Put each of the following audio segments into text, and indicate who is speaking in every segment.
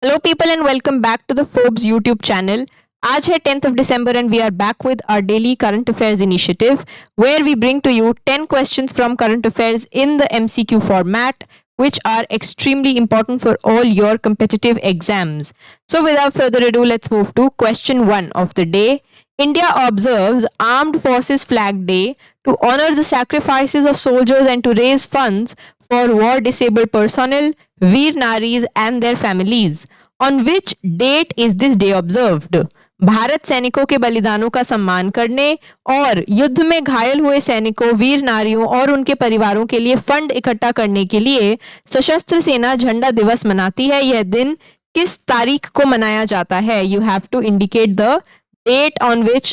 Speaker 1: Hello people and welcome back to the Forbes YouTube channel. आज है 10th of December and we are back with our daily current affairs initiative where we bring to you 10 questions from current affairs in the MCQ format which are extremely important for all your competitive exams. So without further ado, let's move to question 1 of the day. India observes Armed Forces Flag Day to honor the sacrifices of soldiers and to raise funds for war disabled personnel, Veer Naris and their families. On which date is this day observed? Bharat सैनिकों के बलिदानों का सम्मान करने और युद्ध में घायल हुए सैनिकों, वीर नारियों और उनके परिवारों के लिए फंड इकट्ठा करने के लिए सशस्त्र सेना झंडा दिवस मनाती है। यह दिन किस तारीख को मनाया जाता है? You have to indicate the date on which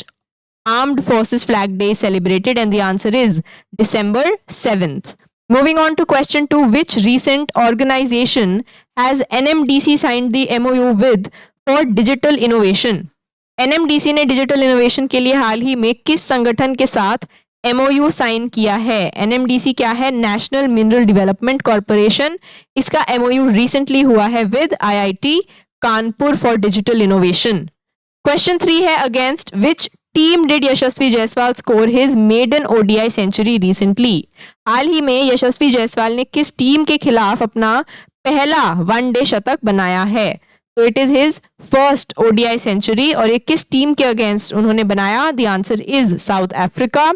Speaker 1: Armed Forces Flag Day is celebrated and the answer is December 7th. Moving on to question 2, which recent organization has NMDC signed the MOU with for digital innovation? NMDC ने digital innovation के लिए हाल ही में किस संगठन के साथ MOU sign किया है? NMDC क्या है? National mineral development corporation. इसका MOU रिसेंटली हुआ है with IIT Kanpur for digital innovation. Question 3 है against which team did Yashasvi Jaiswal score his maiden ODI century recently? हाल ही में यशस्वी जायसवाल ने किस टीम के खिलाफ अपना पहला वनडे शतक बनाया है? तो it is his first ODI century और ये किस टीम के अगेंस्ट उन्होंने बनाया? The answer is South Africa.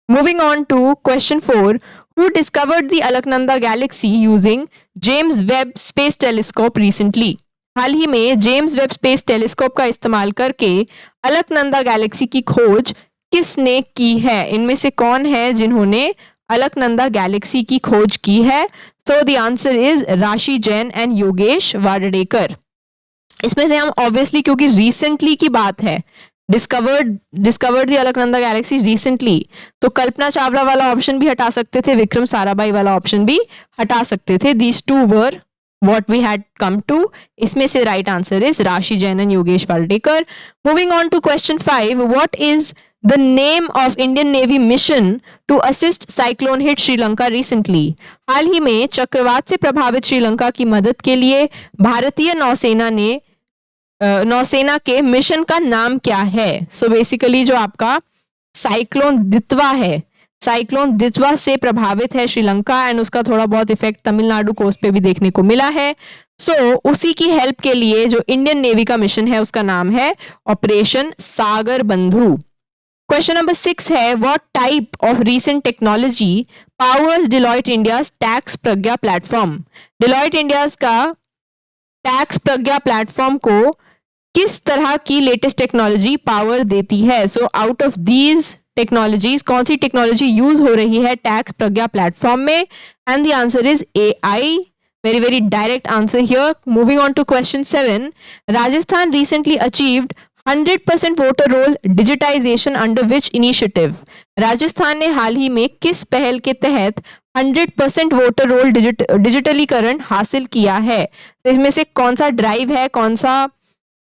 Speaker 1: Moving on to question 4, who discovered the Alaknanda galaxy using James Webb space telescope recently? हाल ही में जेम्स वेब स्पेस टेलीस्कोप का इस्तेमाल करके अलकनंदा गैलेक्सी की खोज किसने की है? इनमें से कौन है जिन्होंने अलकनंदा गैलेक्सी की खोज की है? सो द आंसर इज राशि जैन एंड योगेश वार्डेकर। इसमें से हम ऑब्वियसली, क्योंकि रिसेंटली की बात है, discovered the Alaknanda Galaxy recently, तो कल्पना चावला वाला ऑप्शन भी हटा सकते थे, विक्रम साराभाई वाला ऑप्शन भी हटा सकते थे। These two were what we had come to. इसमें से right answer is Rashi Jain and Yogesh Vardekar. Moving on to question 5, what is the name of Indian Navy mission to assist cyclone hit Sri Lanka recently? हाल ही में चक्रवात से प्रभावित श्रीलंका की मदद के लिए भारतीय नौसेना के मिशन का नाम क्या है? सो बेसिकली जो आपका साइक्लोन दितवा है, साइक्लोन दितवा से प्रभावित है श्रीलंका एंड उसका थोड़ा बहुत इफेक्ट तमिलनाडु कोस्ट पे भी देखने को मिला है। सो उसी की हेल्प के लिए जो इंडियन नेवी का मिशन है उसका नाम है ऑपरेशन सागर बंधु। क्वेश्चन नंबर 6 है, what type of recent technology powers Deloitte India's tax Pragya platform? Deloitte India's का टैक्स प्रज्ञा प्लेटफॉर्म को किस तरह की लेटेस्ट टेक्नोलॉजी पावर देती है? So out of these technologies कौन सी टेक्नोलॉजी यूज हो रही है टैक्स प्रज्ञा प्लेटफॉर्म में? And the answer is AI। Very very direct answer here. Moving on to question 7, Rajasthan recently achieved 100% voter roll digitisation under which initiative? Rajasthan ने हाल ही में किस पहल के तहत 100% वोटर रोल डिजिटलीकरण हासिल किया है? तो इसमें से कौन सा ड्राइव है, कौन सा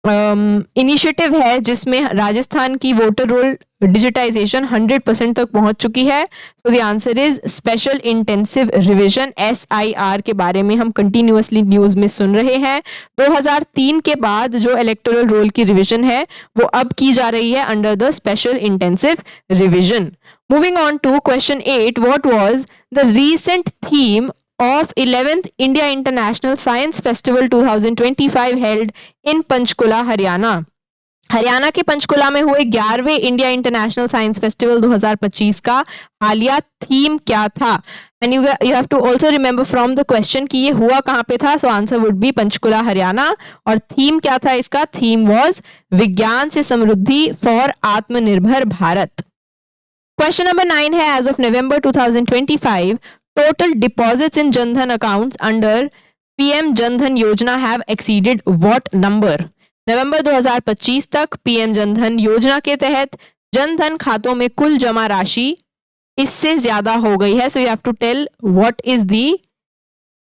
Speaker 1: इनिशिएटिव है जिसमें राजस्थान की वोटर रोल डिजिटाइजेशन 100% तक पहुंच चुकी है? So the answer is special intensive revision, SIR के बारे में हम कंटिन्यूअसली न्यूज में सुन रहे हैं। 2003 के बाद जो इलेक्टोरल रोल की रिवीजन है वो अब की जा रही है under the special intensive revision. Moving on to question 8, what was the recent theme of 11th India International Science Festival 2025 held in Panchkula, Haryana? Haryana के पंचकुला में हुए 11वें इंडिया इंटरनेशनल साइंस फेस्टिवल 2025 का हालिया थीम क्या था? And you have to also remember from the question कि ये हुआ कहाँ पे था। So answer would be Panchkula, Haryana. और थीम क्या था इसका? थीम वाज विज्ञान से समृद्धि फॉर आत्मनिर्भर भारत। क्वेश्चन नंबर 9 है, as of November 2025 total deposits in Jan Dhan accounts under PM Jan Dhan योजना have exceeded what number? नवंबर 2025 तक PM जन धन योजना के तहत जन धन खातों में कुल जमा राशि इससे ज्यादा हो गई है। So you have to tell what is the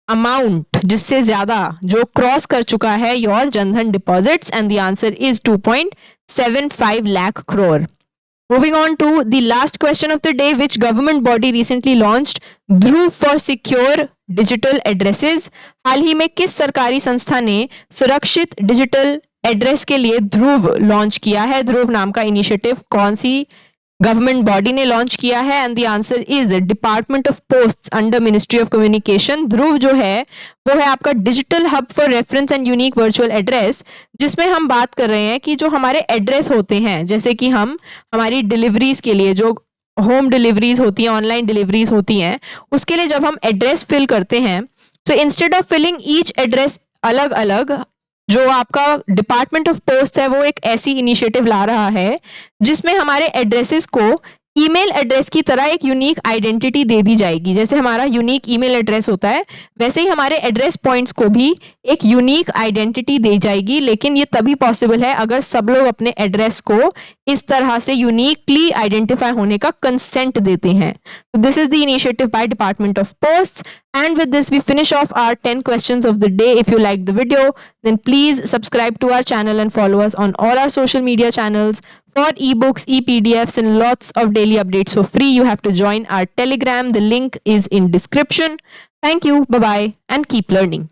Speaker 1: amount जिससे ज्यादा, जो क्रॉस कर चुका है your Jan Dhan deposits, and the answer is 2.75 lakh crore. Moving on to the last question of the day, which government body recently launched Dhruv for secure digital addresses? हाल ही में किस सरकारी संस्था ने सुरक्षित डिजिटल एड्रेस के लिए ध्रुव लॉन्च किया है? ध्रुव नाम का इनिशिएटिव कौन सी गवर्नमेंट बॉडी ने लॉन्च किया है? And the answer is department of posts under ministry of communication. Dhruva जो है वो है आपका digital hub for reference and unique virtual address, जिसमें हम बात कर रहे हैं कि जो हमारे एड्रेस होते हैं, जैसे कि हम हमारी डिलीवरीज के लिए जो होम डिलीवरीज होती हैं, ऑनलाइन डिलीवरीज होती हैं, उसके लिए जब हम एड्रेस फिल करते हैं, तो instead of filling each address अलग अलग, जो आपका डिपार्टमेंट ऑफ पोस्ट है वो एक ऐसी इनिशिएटिव ला रहा है जिसमें हमारे एड्रेसेस को ईमेल एड्रेस की तरह एक यूनिक आइडेंटिटी दे दी जाएगी। जैसे हमारा यूनिक ईमेल एड्रेस होता है, वैसे ही हमारे एड्रेस पॉइंट्स को भी एक यूनिक आइडेंटिटी दी जाएगी, लेकिन ये तभी पॉसिबल है अगर सब लोग अपने एड्रेस को इस तरह से यूनिकली आइडेंटिफाई होने का कंसेंट देते हैं। This is the initiative by department of posts. And with this, we finish off our 10 questions of the day. If you liked the video, then please subscribe to our channel and follow us on all our social media channels. For ebooks, e-PDFs, and lots of daily updates for free, you have to join our Telegram. The link is in description. Thank you. Bye-bye and keep learning.